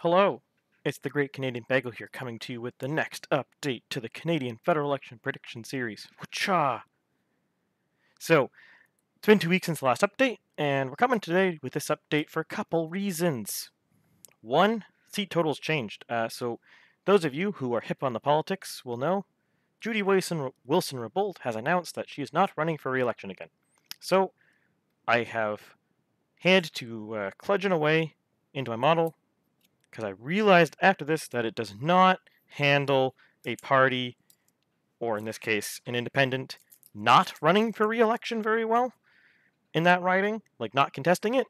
Hello, it's the Great Canadian Bagel here coming to you with the next update to the Canadian Federal Election Prediction Series. Whatcha? So, it's been 2 weeks since the last update, and we're coming today with this update for a couple reasons. One, seat totals changed. So, those of you who are hip on the politics will know Judy Wilson-Raybould has announced that she is not running for re-election again. So, I have had to kludgeon away into my model because I realized after this that it does not handle a party, or in this case, an independent, not running for re-election very well in that riding, like not contesting it.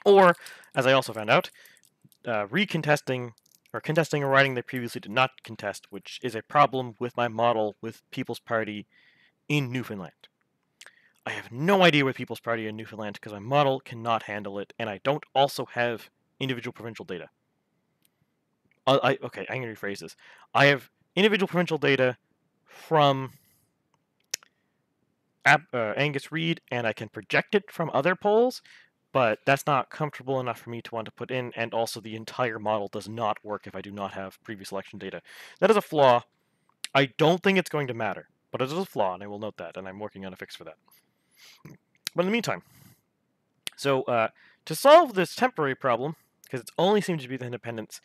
Or, as I also found out, recontesting or contesting a riding they previously did not contest, which is a problem with my model with People's Party in Newfoundland. I have no idea with People's Party in Newfoundland because my model cannot handle it, and I don't also have individual provincial data. Okay, I'm going to rephrase this. I have individual provincial data from Angus Reid, and I can project it from other polls, but that's not comfortable enough for me to want to put in, and also the entire model does not work if I do not have previous election data. That is a flaw. I don't think it's going to matter, but it is a flaw, and I will note that, and I'm working on a fix for that. But in the meantime, so to solve this temporary problem, because it only seems to be the independents,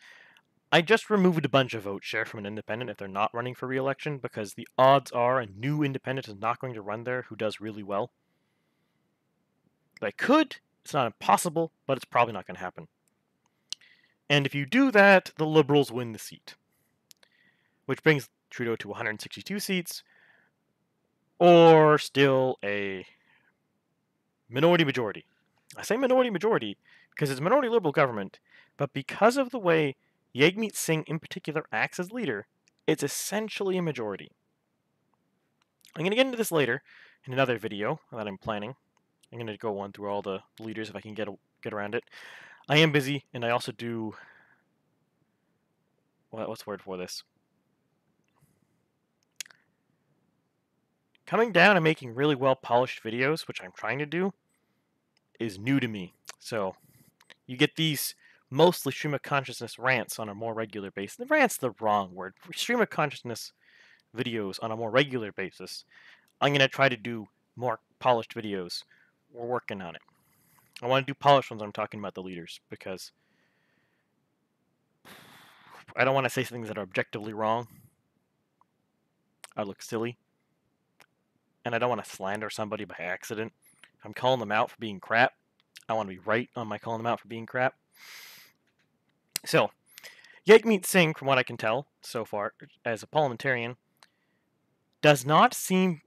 I just removed a bunch of vote share from an independent if they're not running for re-election, because the odds are a new independent is not going to run there who does really well. They could, it's not impossible, but it's probably not going to happen. And if you do that, the Liberals win the seat, which brings Trudeau to 162 seats, or still a minority majority. I say minority majority because it's a minority Liberal government, but because of the way Yagmeet Singh in particular acts as leader, it's essentially a majority. I'm going to get into this later in another video that I'm planning. I'm going to go on through all the leaders if I can get around it. I am busy, and I also do... what's the word for this? Coming down and making really well-polished videos, which I'm trying to do, is new to me. So, you get these mostly stream of consciousness rants on a more regular basis. The rant's the wrong word. Stream of consciousness videos on a more regular basis. I'm going to try to do more polished videos. We're working on it. I want to do polished ones when I'm talking about the leaders, because I don't want to say things that are objectively wrong. I look silly. And I don't want to slander somebody by accident. If I'm calling them out for being crap, I want to be right on my calling them out for being crap. So, Yagmeet Singh, from what I can tell so far, as a parliamentarian, does not seem...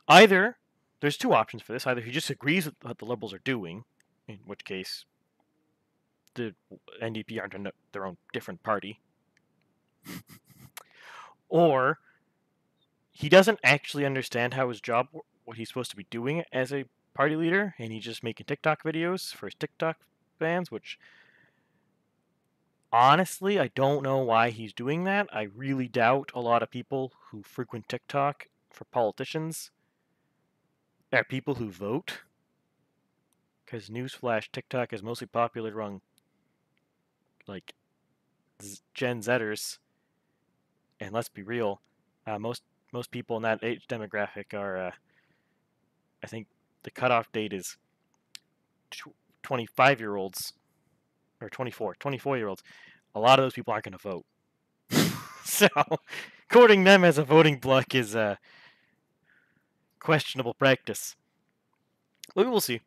Either, there's two options for this. Either he just agrees with what the Liberals are doing, in which case the NDP aren't their own different party, or he doesn't actually understand how his job, what he's supposed to be doing as a party leader, and he's just making TikTok videos for his TikTok fans, which... Honestly, I don't know why he's doing that. I really doubt a lot of people who frequent TikTok for politicians are people who vote. Because newsflash, TikTok is mostly popular among, like, Gen Zers. And let's be real, most people in that age demographic are, I think the cutoff date is 25-year-olds, or 24-year-olds. A lot of those people aren't going to vote. So, courting them as a voting bloc is a questionable practice. But we will see.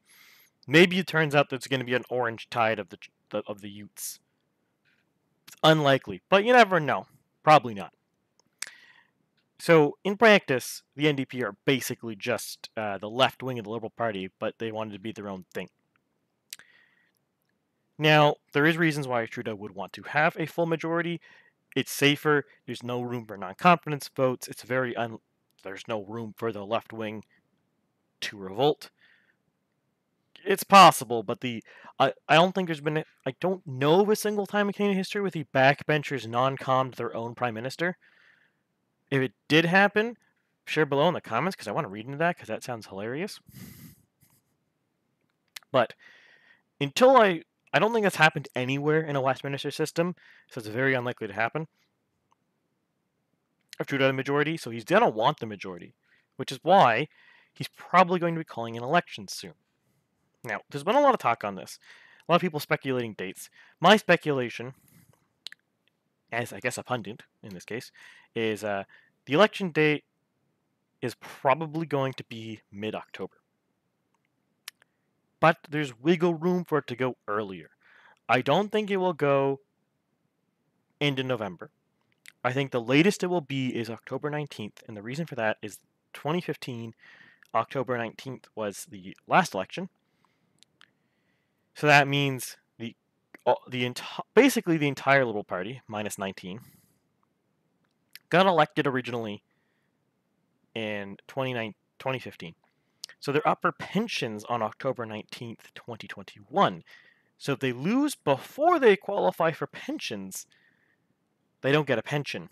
Maybe it turns out there's going to be an orange tide of the Utes. It's unlikely, but you never know. Probably not. So, in practice, the NDP are basically just the left wing of the Liberal Party, but they wanted to be their own thing. Now, there is reasons why Trudeau would want to have a full majority. It's safer. There's no room for non-confidence votes. It's very there's no room for the left wing to revolt. It's possible, but I don't think there's been... I don't know of a single time in Canadian history with the backbenchers non-commed their own prime minister. If it did happen, share below in the comments, because I want to read into that, because that sounds hilarious. But until I don't think that's happened anywhere in a Westminster system, so it's very unlikely to happen. If Trudeau the majority, so he's gonna want the majority, which is why he's probably going to be calling an election soon. Now, there's been a lot of talk on this. A lot of people speculating dates. My speculation, as I guess a pundit in this case, is the election date is probably going to be mid-October. But there's wiggle room for it to go earlier. I don't think it will go into November. I think the latest it will be is October 19th, and the reason for that is 2015, October 19th was the last election. So that means basically the entire Liberal Party, minus 19, got elected originally in 2015. So they're up for pensions on October 19th, 2021. So if they lose before they qualify for pensions, they don't get a pension.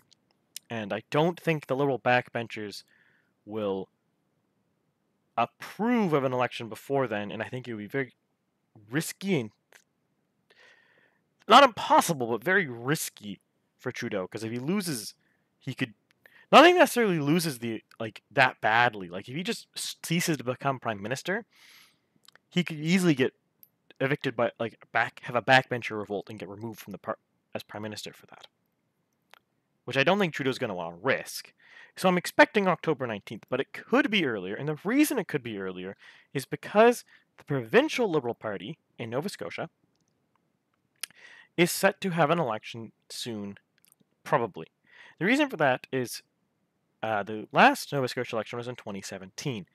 And I don't think the Liberal backbenchers will approve of an election before then, and I think it would be very risky and not impossible, but very risky for Trudeau, because if he loses, he could nothing necessarily loses that badly. Like if he just ceases to become prime minister, he could easily get evicted by have a backbencher revolt and get removed from the as prime minister for that, which I don't think Trudeau's going to want to risk. So I'm expecting October 19th, but it could be earlier, and the reason it could be earlier is because the provincial Liberal Party in Nova Scotia is set to have an election soon, probably. The reason for that is the last Nova Scotia election was in 2017,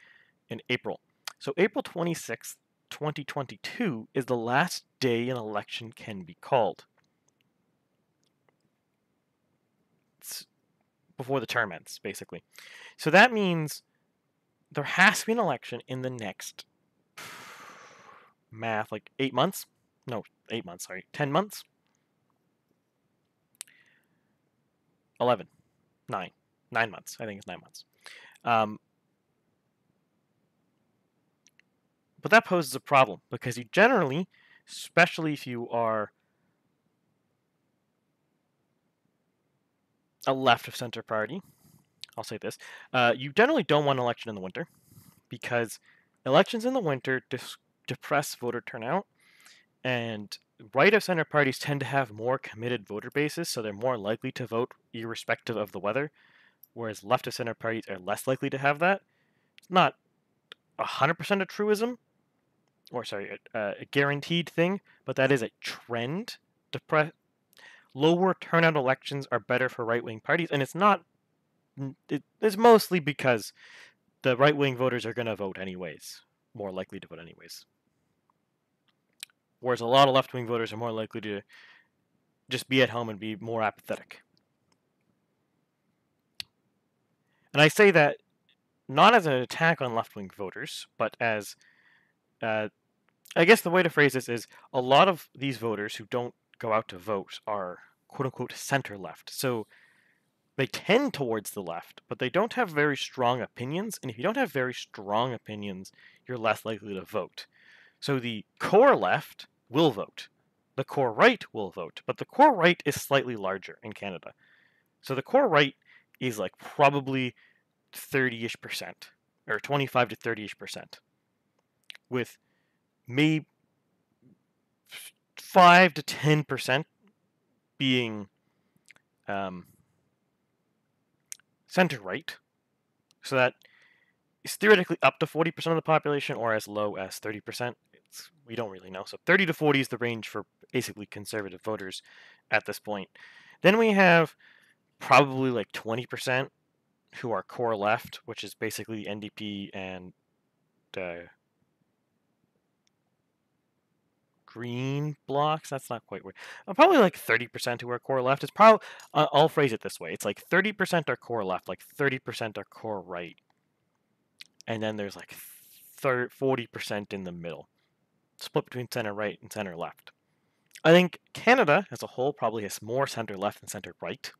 in April. So April 26th, 2022 is the last day an election can be called. It's before the term ends, basically. So that means there has to be an election in the next 8 months? No, 8 months, sorry. 10 months? 11. 9. 9 months. I think it's 9 months. But that poses a problem, because you generally, especially if you are a left of center party, I'll say this, you generally don't want an election in the winter, because elections in the winter depress voter turnout, and right of center parties tend to have more committed voter bases, so they're more likely to vote irrespective of the weather, whereas left of center parties are less likely to have that. It's not 100% a truism, or sorry, a guaranteed thing, but that is a trend. Lower turnout elections are better for right-wing parties, and it's mostly because the right-wing voters are going to vote anyways, more likely to vote anyways. Whereas a lot of left-wing voters are more likely to just be at home and be more apathetic. And I say that not as an attack on left-wing voters, but as, I guess the way to phrase this is, a lot of these voters who don't go out to vote are quote-unquote center-left. So they tend towards the left, but they don't have very strong opinions, and if you don't have very strong opinions, you're less likely to vote. So the core left will vote. The core right will vote, but the core right is slightly larger in Canada. So the core right is probably 30-ish%, or 25 to 30-ish%, with maybe 5 to 10% being center right. So that is theoretically up to 40% of the population, or as low as 30%. We don't really know. So 30 to 40 is the range for basically conservative voters at this point. Then we have probably 20% who are core left, which is basically NDP and green blocks. That's not quite weird. Probably 30% who are core left. It's probably I'll phrase it this way. It's 30% are core left, 30% are core right, and then there's 40% in the middle, split between center right and center left. I think Canada as a whole probably has more center left than center right.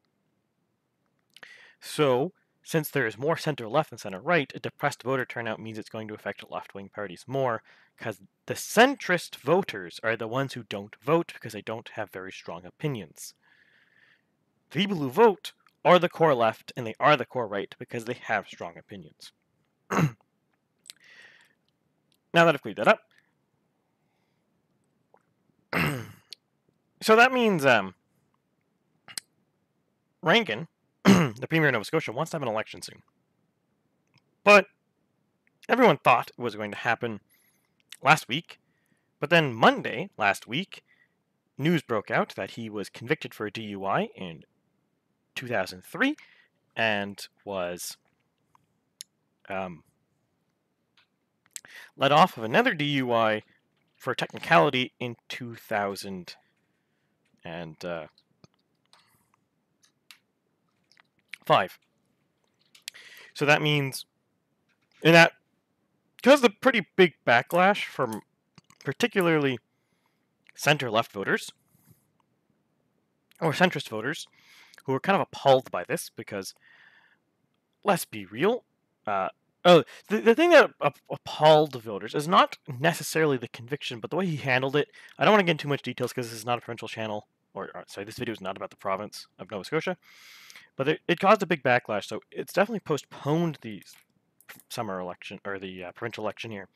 So since there is more center-left than center-right, a depressed voter turnout means it's going to affect left-wing parties more, because the centrist voters are the ones who don't vote because they don't have very strong opinions. The people who vote are the core left, and they are the core right because they have strong opinions. Now that I've cleared that up, so that means Rankin, the Premier of Nova Scotia, wants to have an election soon. But everyone thought it was going to happen last week. But then Monday last week, news broke out that he was convicted for a DUI in 2003 and was let off of another DUI for technicality in 2005. So that means, in that, because of the pretty big backlash from particularly center-left voters, or centrist voters, who were kind of appalled by this, because, let's be real, the thing that appalled the voters is not necessarily the conviction, but the way he handled it. I don't want to get into too much details because this is not a provincial channel, sorry, this video is not about the province of Nova Scotia, but it caused a big backlash, so it's definitely postponed the summer election, or the provincial election here.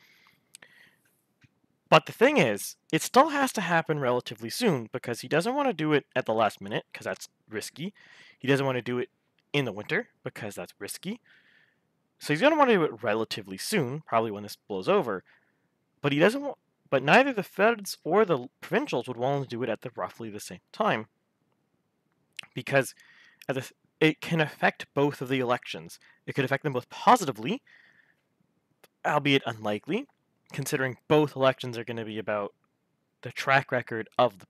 But the thing is, it still has to happen relatively soon, because he doesn't want to do it at the last minute, because that's risky. He doesn't want to do it in the winter, because that's risky. So he's going to want to do it relatively soon, probably when this blows over. But he doesn't want, but neither the feds or the provincials would want to do it at roughly the same time, because it can affect both of the elections. It could affect them both positively, albeit unlikely, considering both elections are going to be about the track record of the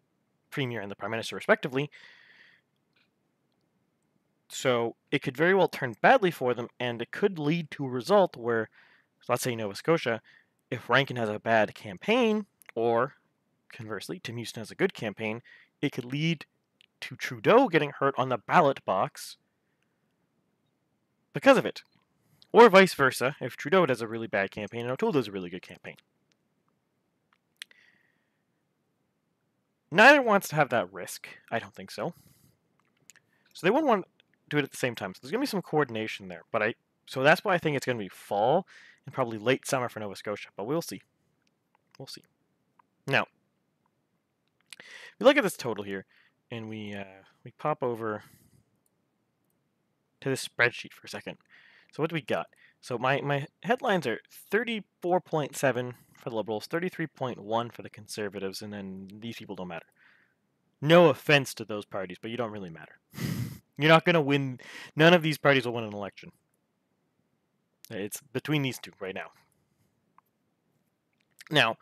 Premier and the Prime Minister, respectively. So it could very well turn badly for them, and it could lead to a result where, let's say Nova Scotia, if Rankin has a bad campaign, or conversely, Tim Houston has a good campaign, it could lead to Trudeau getting hurt on the ballot box because of it. Or vice versa, if Trudeau does a really bad campaign and O'Toole does a really good campaign. Neither wants to have that risk. I don't think so. So they wouldn't want to do it at the same time. So there's going to be some coordination there. So that's why I think it's going to be fall and probably late summer for Nova Scotia. But we'll see. We'll see. Now, we look at this total here, and we pop over to this spreadsheet for a second. So what do we got? So my headlines are 34.7 for the Liberals, 33.1 for the Conservatives, and then these people don't matter. No offense to those parties, but you don't really matter. You're not going to win. None of these parties will win an election. It's between these two right now. Now,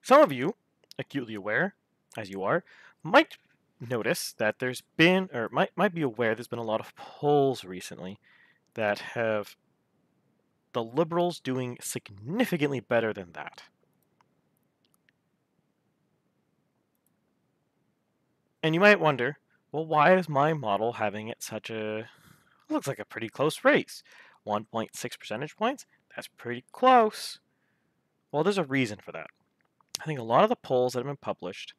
some of you, acutely aware, as you are, might notice that there's been, or might be aware there's been a lot of polls recently that have the Liberals doing significantly better than that. And you might wonder, well, why is my model having it such a, looks like a pretty close race? 1.6 percentage points? That's pretty close. Well, there's a reason for that. I think a lot of the polls that have been published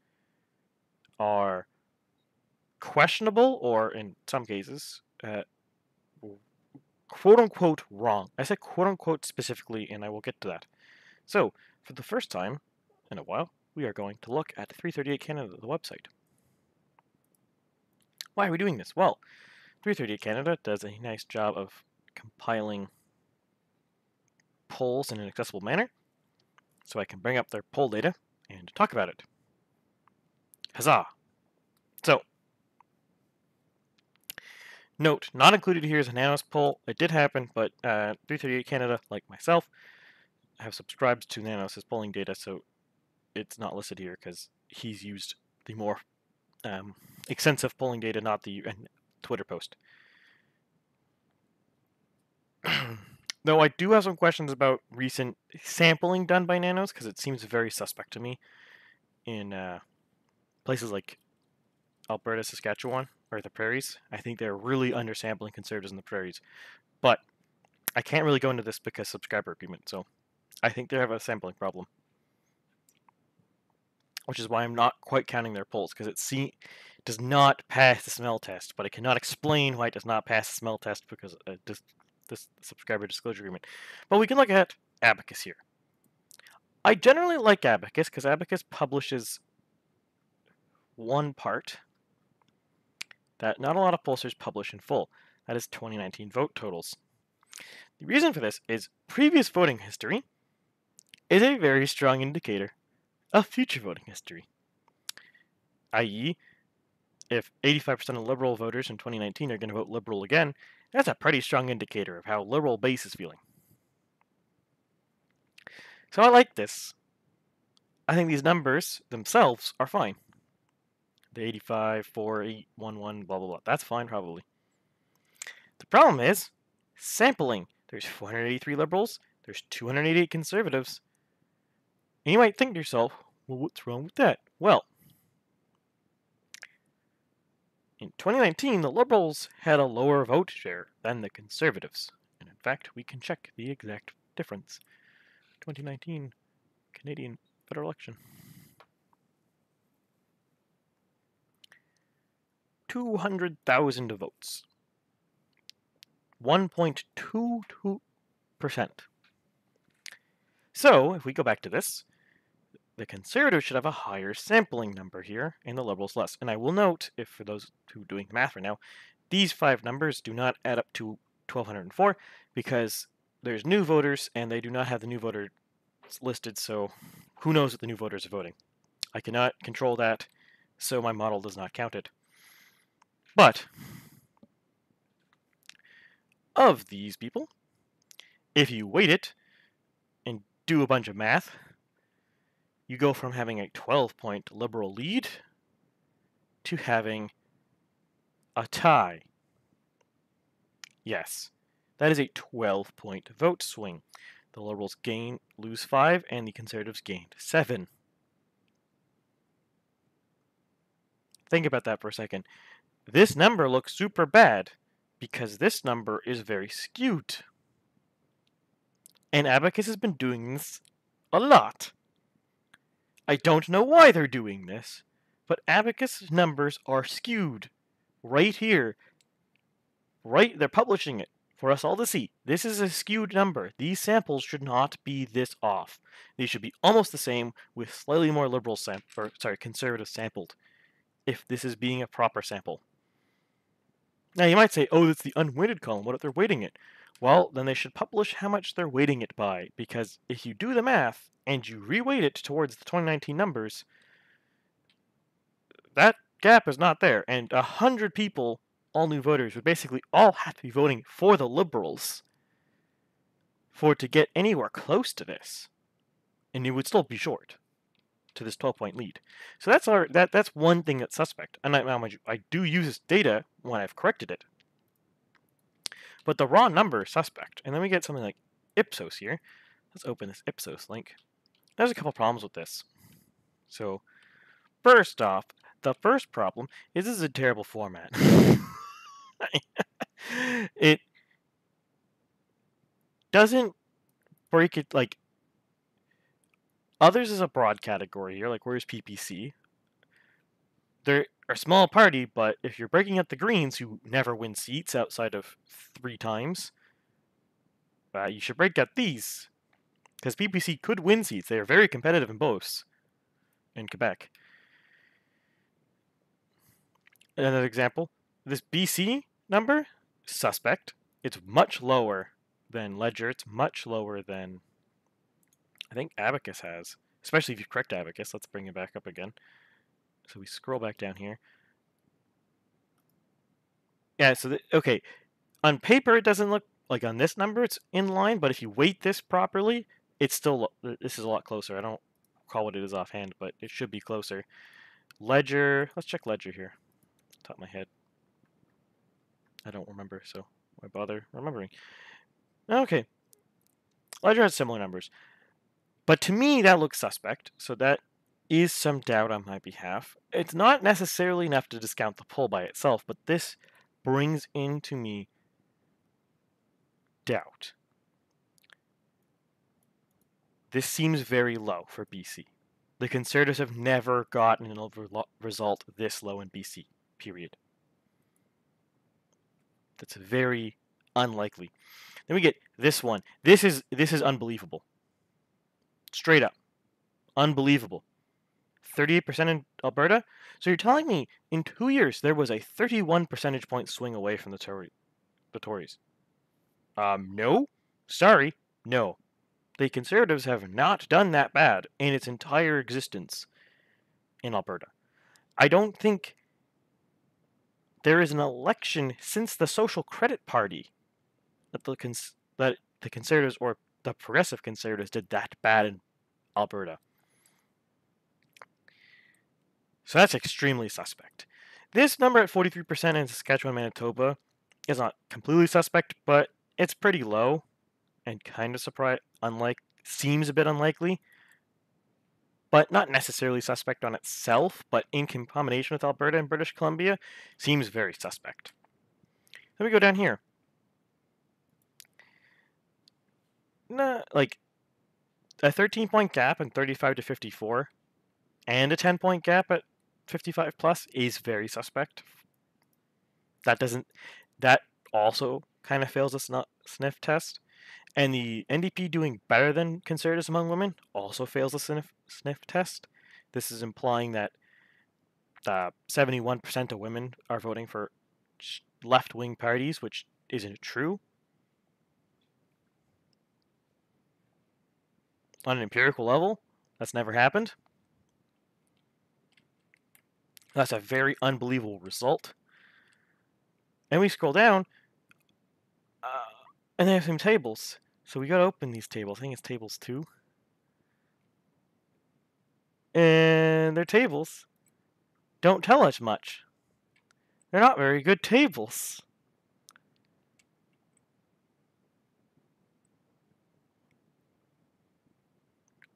are questionable, or in some cases, quote-unquote wrong. I said quote-unquote specifically, and I will get to that. So, for the first time in a while, we are going to look at 338 Canada, the website. Why are we doing this? Well, 338 Canada does a nice job of compiling polls in an accessible manner, so I can bring up their poll data and talk about it. Huzzah! So, note, not included here is a Nanos poll. It did happen, but 338 Canada, like myself, have subscribed to Nanos' polling data, so it's not listed here because he's used the more extensive polling data, not the Twitter post. Though I do have some questions about recent sampling done by Nanos, because it seems very suspect to me in places like Alberta, Saskatchewan, or the prairies. I think they're really undersampling Conservatives in the prairies. But I can't really go into this because subscriber agreement, so I think they have a sampling problem. Which is why I'm not quite counting their polls, because it does not pass the smell test, but I cannot explain why it does not pass the smell test because this subscriber disclosure agreement. But we can look at Abacus here. I generally like Abacus because Abacus publishes one part that not a lot of pollsters publish in full. That is 2019 vote totals. The reason for this is previous voting history is a very strong indicator of future voting history. I.e., if 85% of Liberal voters in 2019 are going to vote Liberal again, that's a pretty strong indicator of how Liberal base is feeling. So I like this. I think these numbers themselves are fine. The 85, 4, 8, 1, 1, blah, blah, blah. That's fine, probably. The problem is sampling. There's 483 Liberals, there's 288 Conservatives. And you might think to yourself, well, what's wrong with that? Well, in 2019, the Liberals had a lower vote share than the Conservatives. And in fact, we can check the exact difference. 2019 Canadian federal election. 200,000 votes. 1.22%. So, if we go back to this, the Conservatives should have a higher sampling number here, and the Liberals less. And I will note, if for those who are doing the math right now, these 5 numbers do not add up to 1,204 because there's new voters, and they do not have the new voters listed, so who knows what the new voters are voting. I cannot control that, so my model does not count it. But of these people, if you weight it and do a bunch of math, you go from having a 12-point Liberal lead to having a tie. Yes, that is a 12-point vote swing. The Liberals lose 5, and the Conservatives gained 7. Think about that for a second. This number looks super bad because this number is very skewed. And Abacus has been doing this a lot. I don't know why they're doing this, but Abacus numbers are skewed. Right here. Right, they're publishing it for us all to see. This is a skewed number. These samples should not be this off. They should be almost the same with slightly more liberal conservative sampled, if this is being a proper sample. Now you might say, oh, it's the unweighted column. What if they're weighting it? Well, then they should publish how much they're weighting it by, because if you do the math and you reweight it towards the 2019 numbers, that gap is not there. And 100 people, all new voters, would basically all have to be voting for the Liberals for it to get anywhere close to this. And it would still be short to this 12-point lead. So that's one thing that's suspect. And I do use this data when I've corrected it. But the raw number is suspect. And then we get something like Ipsos here. Let's open this Ipsos link. There's a couple problems with this. So, first off, the first problem is this is a terrible format. It doesn't break it like others is a broad category here, like where's PPC? They're a small party, but if you're breaking up the Greens, who never win seats outside of 3 times, you should break up these, because PPC could win seats. They are very competitive in both in Quebec. Another example, this BC number, suspect. It's much lower than Ledger. It's much lower than I think Abacus has, especially if you correct Abacus. Let's bring it back up again. So we scroll back down here. Yeah, so okay, on paper it doesn't look like on this number it's in line, but if you weight this properly, it's still, this is a lot closer. I don't recall what it is offhand, but it should be closer. Ledger, let's check Ledger here. Top of my head. I don't remember, so why bother remembering? Okay. Ledger has similar numbers. But to me, that looks suspect, so that is some doubt on my behalf. It's not necessarily enough to discount the poll by itself, but this brings into me doubt, this seems very low for BC. The Conservatives have never gotten a result this low in BC, period. That's very unlikely. Then we get this one. This is unbelievable. Straight up. Unbelievable. 38% in Alberta? So you're telling me in 2 years there was a 31 percentage point swing away from the Tories? No. Sorry. No. The Conservatives have not done that bad in its entire existence in Alberta. I don't think there is an election since the Social Credit Party that the Conservatives or the Progressive Conservatives did that bad in Alberta. So that's extremely suspect. This number at 43% in Saskatchewan, Manitoba is not completely suspect, but it's pretty low and kind of seems a bit unlikely, but not necessarily suspect on itself, but in combination with Alberta and British Columbia, seems very suspect. Then we go down here. Like a 13-point gap in 35 to 54 and a 10-point gap at 55 plus is very suspect. That also kind of fails a sniff test. And the NDP doing better than Conservatives among women also fails a sniff test. This is implying that 71% of women are voting for left-wing parties, which isn't true. On an empirical level, that's never happened. That's a very unbelievable result. And we scroll down, and they have some tables. So we gotta open these tables. I think it's tables 2. And their tables don't tell us much. They're not very good tables.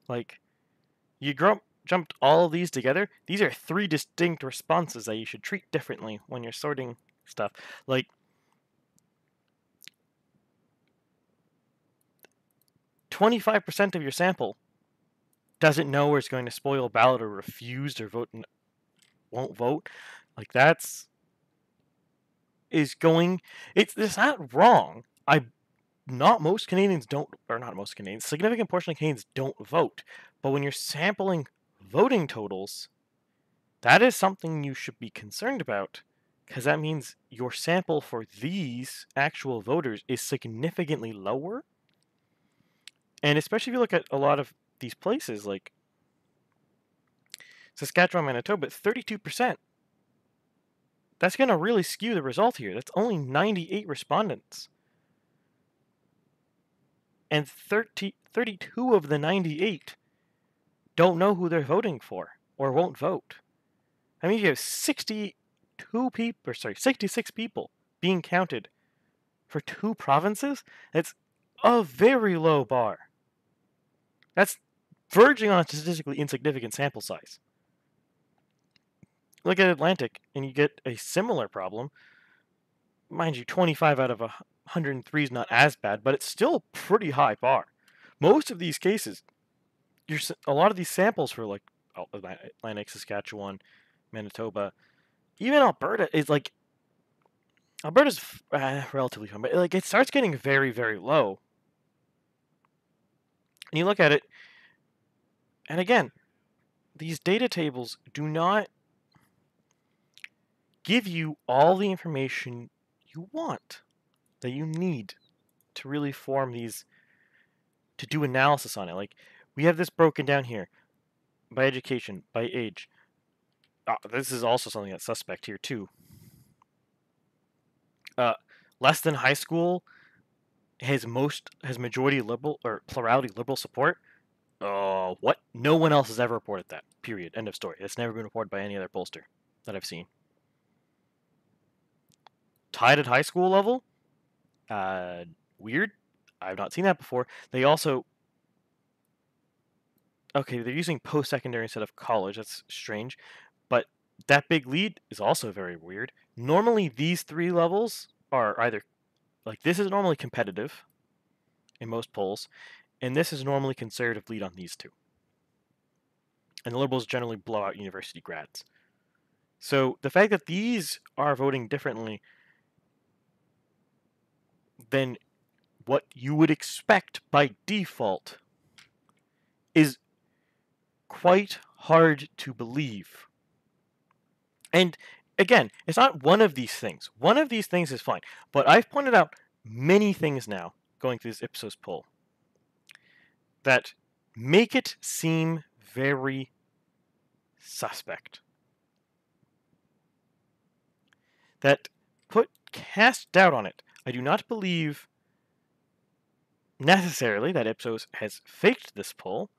Like, you jumped all of these together. These are 3 distinct responses that you should treat differently when you're sorting stuff. Like, %25 of your sample doesn't know where it's going to spoil a ballot or refused or won't vote. Like, it's not wrong. Significant portion of Canadians don't vote. But when you're sampling voting totals, that is something you should be concerned about, because that means your sample for these actual voters is significantly lower. And especially if you look at a lot of these places, like Saskatchewan, Manitoba, 32%. That's going to really skew the result here. That's only 98 respondents. And 32 of the 98 don't know who they're voting for or won't vote. I mean, you have 66 people being counted for 2 provinces. That's a very low bar. That's verging on a statistically insignificant sample size. Look at Atlantic, and you get a similar problem. Mind you, 25 out of 103 is not as bad, but it's still a pretty high bar. Most of these cases, a lot of these samples for like Atlantic, Saskatchewan, Manitoba, even Alberta is like, Alberta's relatively high, but like it starts getting very, very low. And you look at it, and again, these data tables do not give you all the information you want, that you need to really form these, to do analysis on it. Like, we have this broken down here by education, by age. This is also something that's suspect here too. Less than high school has majority liberal or plurality liberal support. What? No one else has ever reported that. Period. End of story. It's never been reported by any other pollster that I've seen. Tied at high school level? Weird. I've not seen that before. They also... Okay, they're using post-secondary instead of college. That's strange. But that big lead is also very weird. Normally, these 3 levels are either... Like, this is normally competitive. in most polls, and this is normally conservative lead on these two. And the Liberals generally blow out university grads. So the fact that these are voting differently than what you would expect by default is quite hard to believe. And again, it's not one of these things. One of these things is fine. But I've pointed out many things now going through this Ipsos poll that make it seem very suspect. That cast doubt on it. I do not believe necessarily that Ipsos has faked this poll.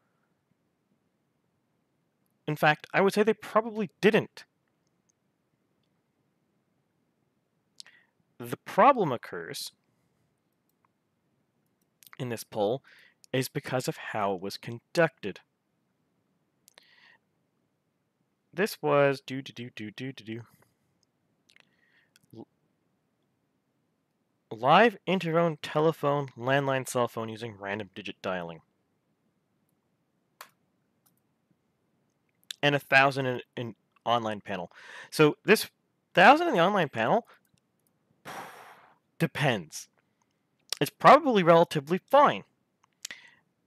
In fact, I would say they probably didn't. The problem occurs in this poll is because of how it was conducted. This was live interphone, telephone, landline, cell phone using random digit dialing. And 1,000 in online panel. So this 1,000 in the online panel depends. It's probably relatively fine.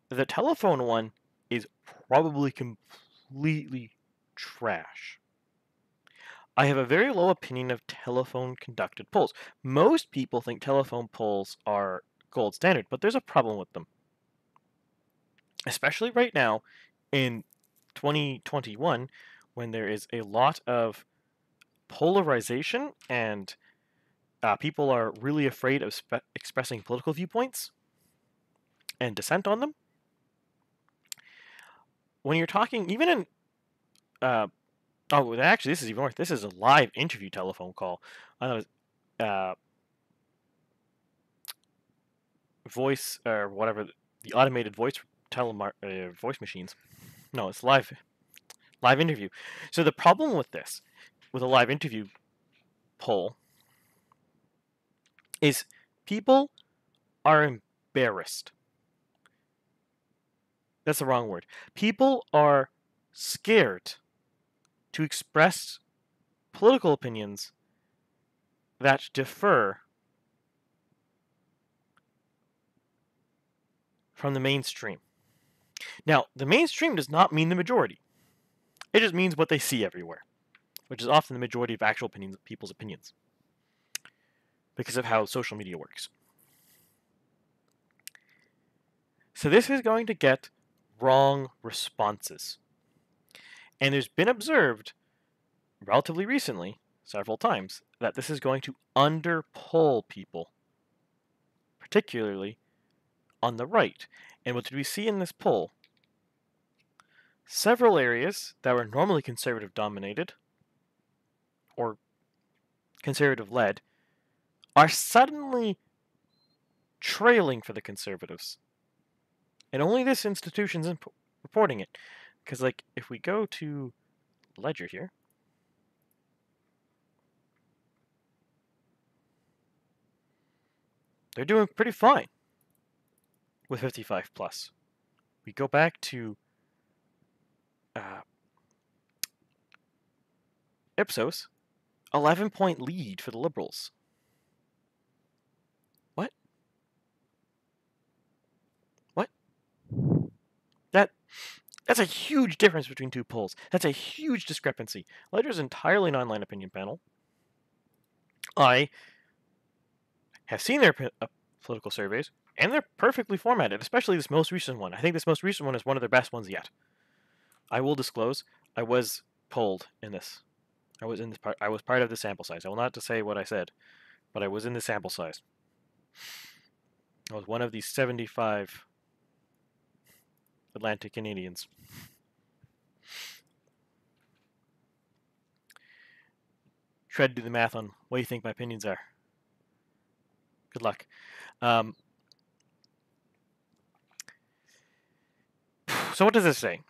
The telephone one is probably completely trash. I have a very low opinion of telephone conducted polls. Most people think telephone polls are gold standard, but there's a problem with them. Especially right now in 2021, when there is a lot of polarization and people are really afraid of expressing political viewpoints and dissent on them. When you're talking, even in oh, actually, this is even worse. This is a live interview telephone call. I know, voice or whatever, the automated voice voice machines. No, it's live interview. So the problem with this, with a live interview poll, is people are embarrassed. That's the wrong word. People are scared to express political opinions that differ from the mainstream. Now, the mainstream does not mean the majority. It just means what they see everywhere, which is often the majority of actual people's opinions, because of how social media works. So this is going to get wrong responses. And there's been observed relatively recently, several times, that this is going to underpoll people, particularly on the right. And what did we see in this poll? Several areas that were normally conservative dominated or conservative led are suddenly trailing for the conservatives. And only this institution's reporting it. Because, like, if we go to Ledger here, they're doing pretty fine with 55 plus. We go back to Ipsos, 11-point lead for the Liberals. What? That's a huge difference between two polls. That's a huge discrepancy. Ledger's entirely an online opinion panel. I have seen their political surveys, and they're perfectly formatted, especially this most recent one. I think this most recent one is one of their best ones yet. I will disclose, I was polled in this. I was part of the sample size. I will not say what I said, but I was in the sample size. I was one of these 75 Atlantic Canadians. Try to do the math on what you think my opinions are. Good luck. So what does this say?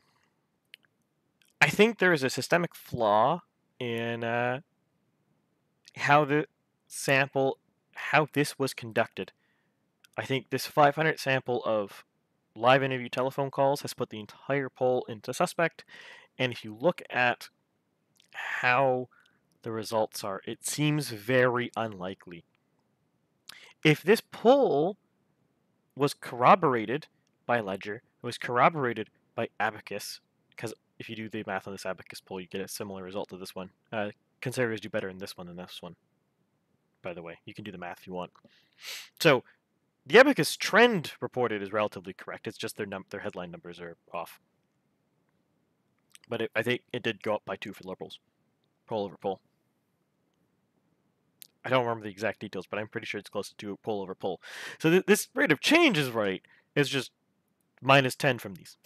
I think there is a systemic flaw in how this was conducted. I think this 500 sample of live interview telephone calls has put the entire poll into suspect, and if you look at how the results are, it seems very unlikely. If this poll was corroborated by Ledger, it was corroborated by Abacus, because if you do the math on this Abacus poll, you get a similar result to this one. Conservatives do better in this one than this one, by the way. You can do the math if you want. So the Abacus trend reported is relatively correct. It's just their headline numbers are off. But I think it did go up by 2 for the Liberals, poll over poll. I don't remember the exact details, but I'm pretty sure it's close to poll over poll. So this rate of change is right. It's just minus 10 from these.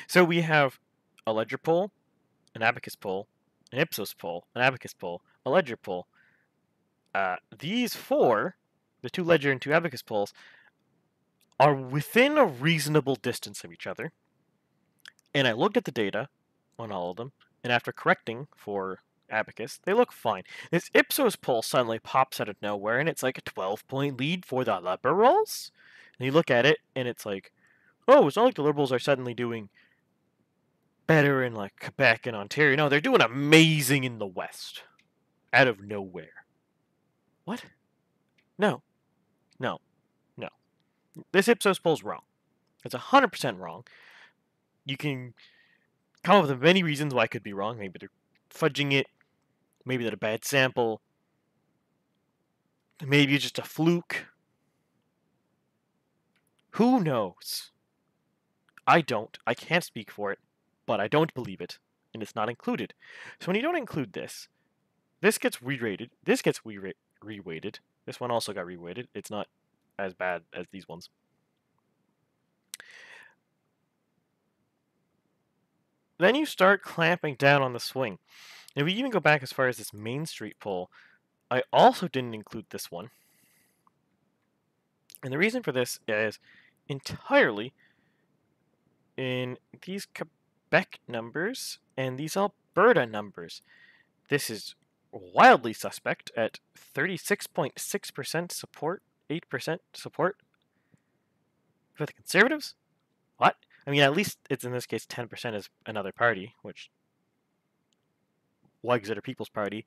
So we have a Ledger poll, an Abacus poll, an Ipsos poll, an Abacus poll, a Ledger poll. These 4, the 2 Ledger and 2 Abacus polls, are within a reasonable distance of each other. And I looked at the data on all of them, and after correcting for Abacus, they look fine. This Ipsos poll suddenly pops out of nowhere, and it's like a 12-point lead for the Liberals. And you look at it, and it's like, oh, it's not like the Liberals are suddenly doing better in like Quebec and Ontario. No, they're doing amazing in the West. Out of nowhere. What? No. No. No. This Ipsos poll's wrong. It's 100% wrong. You can come up with many reasons why it could be wrong. Maybe they're fudging it. Maybe they're a bad sample. Maybe it's just a fluke. Who knows? I don't. I can't speak for it, but I don't believe it, and it's not included. So when you don't include this, this gets re-rated. This gets re-weighted. This one also got re-weighted. It's not as bad as these ones. Then you start clamping down on the swing. And if we even go back as far as this Main Street poll, I also didn't include this one. And the reason for this is entirely in these Quebec numbers and these Alberta numbers. This is wildly suspect at 36.6% support, 8% support for the Conservatives. What? I mean, at least it's in this case 10% as another party, which Exeter People's Party.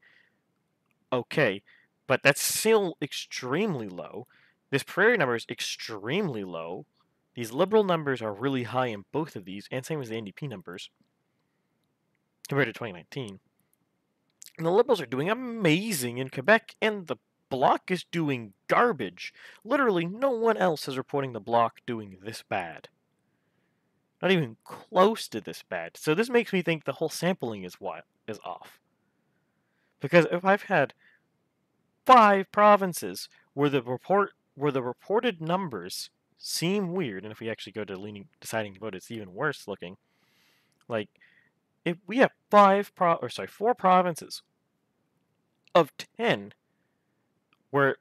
Okay, but that's still extremely low. This Prairie number is extremely low. These Liberal numbers are really high in both of these, and same as the NDP numbers compared to 2019. And the Liberals are doing amazing in Quebec, and the Bloc is doing garbage. Literally, no one else is reporting the Bloc doing this bad. Not even close to this bad. So this makes me think the whole sampling is off. Because if I've had 5 provinces where the reported numbers seem weird, and if we actually go to deciding to vote, it's even worse looking. Like, if we have 4 provinces of 10 where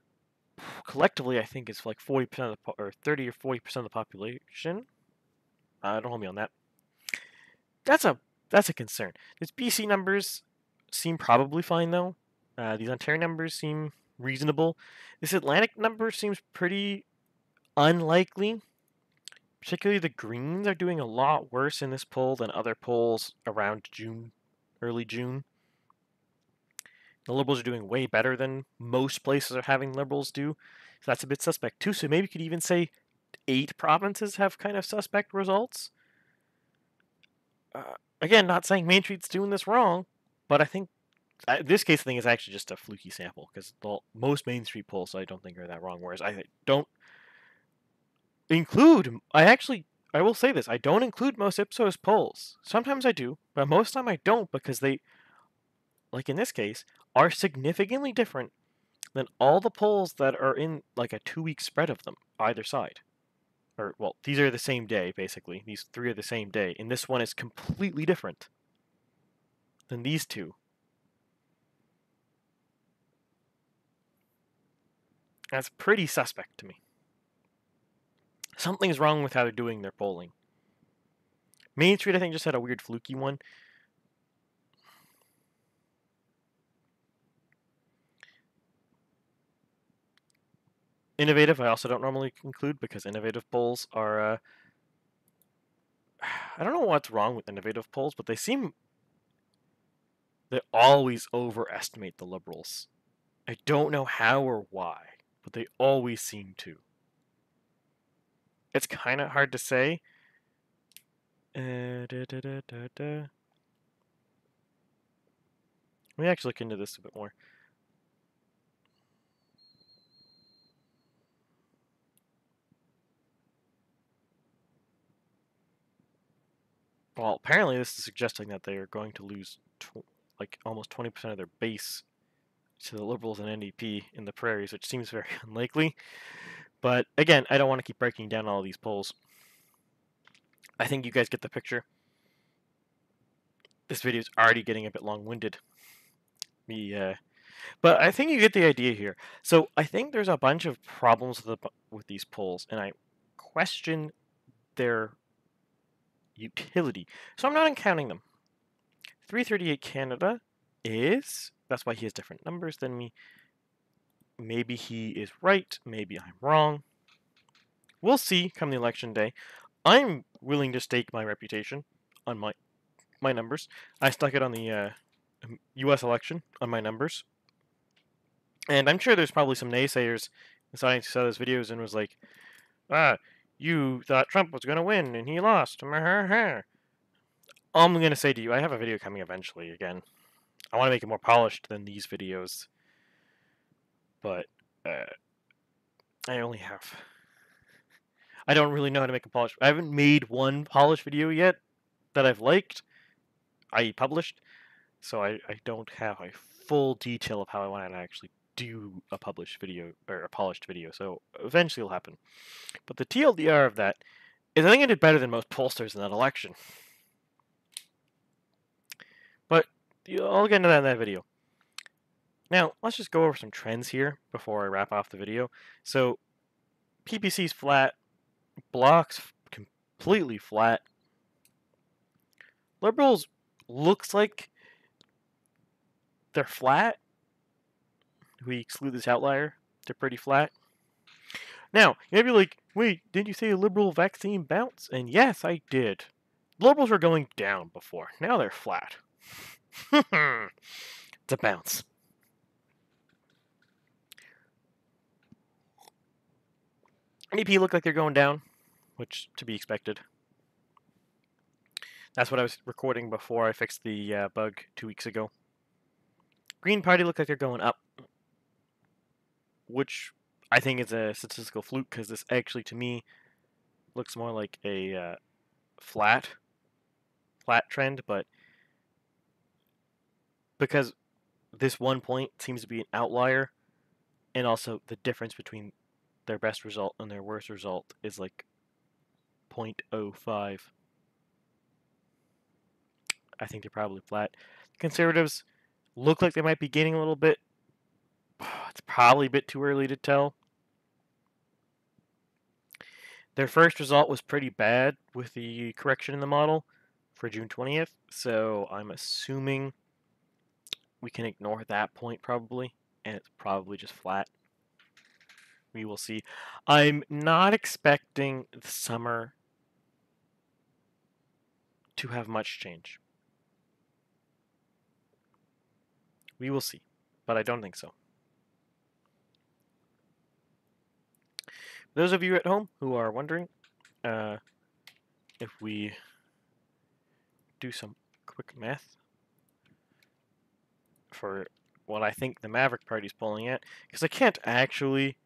collectively I think it's like 40% of or 30 or 40% of the population. Don't hold me on that. That's a concern. These BC numbers seem probably fine though. These Ontario numbers seem reasonable. This Atlantic number seems pretty unlikely. Particularly the Greens are doing a lot worse in this poll than other polls around June, early June. The Liberals are doing way better than most places are having Liberals do. So that's a bit suspect too. So maybe you could even say 8 provinces have kind of suspect results. Again, not saying Main Street's doing this wrong, but I think this case thing is actually just a fluky sample because most Main Street polls I don't think are that wrong. Whereas I don't include. I will say this: I don't include most Ipsos polls. Sometimes I do, but most of the time I don't because they, like in this case, are significantly different than all the polls that are in like a 2-week spread of them either side. Or, well, these are the same day, basically. These 3 are the same day, and this one is completely different than these 2. That's pretty suspect to me. Something's wrong with how they're doing their polling. Main Street, I think, just had a weird fluky one. Innovative, I also don't normally include because innovative polls are. I don't know what's wrong with innovative polls, but they always overestimate the Liberals. I don't know how or why, but they always seem to. It's kind of hard to say. Let me actually look into this a bit more. Well, apparently this is suggesting that they are going to lose like almost 20% of their base to the Liberals and NDP in the prairies, which seems very unlikely. But again, I don't want to keep breaking down all these polls. I think you guys get the picture. This video is already getting a bit long-winded. But I think you get the idea here. So I think there's a bunch of problems with these polls, and I question their utility. So I'm not counting them. 338 Canada is, that's why he has different numbers than me. Maybe he is right, maybe I'm wrong. We'll see come the election day. I'm willing to stake my reputation on my numbers. I stuck it on the U.S. election on my numbers. And I'm sure there's probably some naysayers deciding to saw those videos and was like, you thought Trump was going to win and he lost. All I'm going to say to you, I have a video coming eventually again. I want to make it more polished than these videos. But I only have... I don't really know how to make a polished... I haven't made one polished video yet that I've liked, i.e. published. So I don't have a full detail of how I want to actually do a published video, or a polished video. So eventually it'll happen. But the TLDR of that is I think I did better than most pollsters in that election. But I'll get into that in that video. Now, let's just go over some trends here before I wrap off the video. So, PPC's flat, Block's completely flat. Liberals looks like they're flat. We exclude this outlier, they're pretty flat. Now, you may be like, wait, didn't you say a liberal vaccine bounce? And yes, I did. Liberals were going down before. Now they're flat. It's a bounce. NDP look like they're going down, which to be expected. That's what I was recording before I fixed the bug 2 weeks ago. Green Party look like they're going up, which I think is a statistical fluke because this actually, to me, looks more like a flat trend, but because this 1 point seems to be an outlier, and also the difference between their best result and their worst result is like 0.05. I think they're probably flat. Conservatives look like they might be gaining a little bit. It's probably a bit too early to tell. Their first result was pretty bad with the correction in the model for June 20th, so I'm assuming we can ignore that point probably, and it's probably just flat. We will see. I'm not expecting the summer to have much change. We will see, but I don't think so. Those of you at home who are wondering, if we do some quick math for what I think the Maverick Party is pulling at, because I can't actually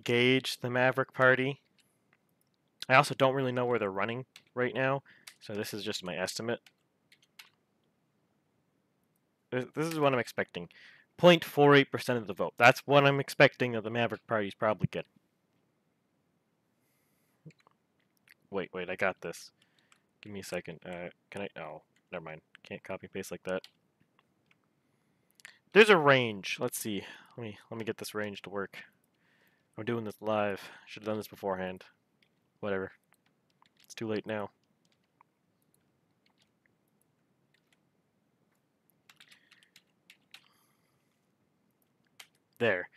gauge the Maverick Party. I also don't really know where they're running right now, so this is just my estimate. This is what I'm expecting. 0.48% of the vote. That's what I'm expecting that the Maverick Party is probably getting. Wait, I got this. Give me a second. Can I? Oh, never mind. Can't copy and paste like that. There's a range. Let's see. Let me get this range to work. I'm doing this live. Should have done this beforehand. Whatever. It's too late now. There.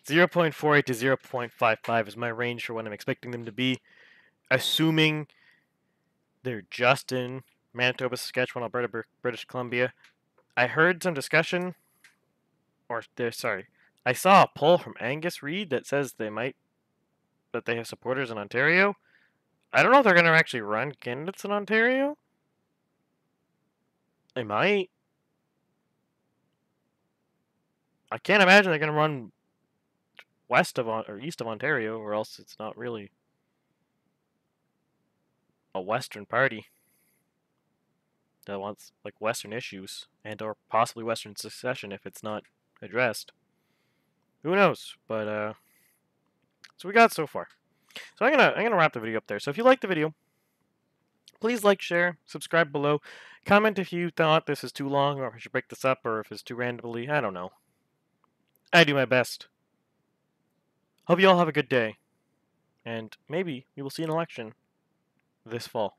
0.48 to 0.55 is my range for what I'm expecting them to be, assuming they're just in Manitoba, Saskatchewan, Alberta, British Columbia. I heard some discussion, I saw a poll from Angus Reid that says that they have supporters in Ontario. I don't know if they're going to actually run candidates in Ontario. They might. I can't imagine they're going to run west of or east of Ontario, or else it's not really a Western party that wants like Western issues and or possibly Western secession if it's not addressed. Who knows? But so we got so far. So I'm gonna wrap the video up there. So if you like the video, please like, share, subscribe below, comment if you thought this is too long or if I should break this up or if it's too randomly. I don't know. I do my best. Hope you all have a good day, and maybe we will see an election this fall.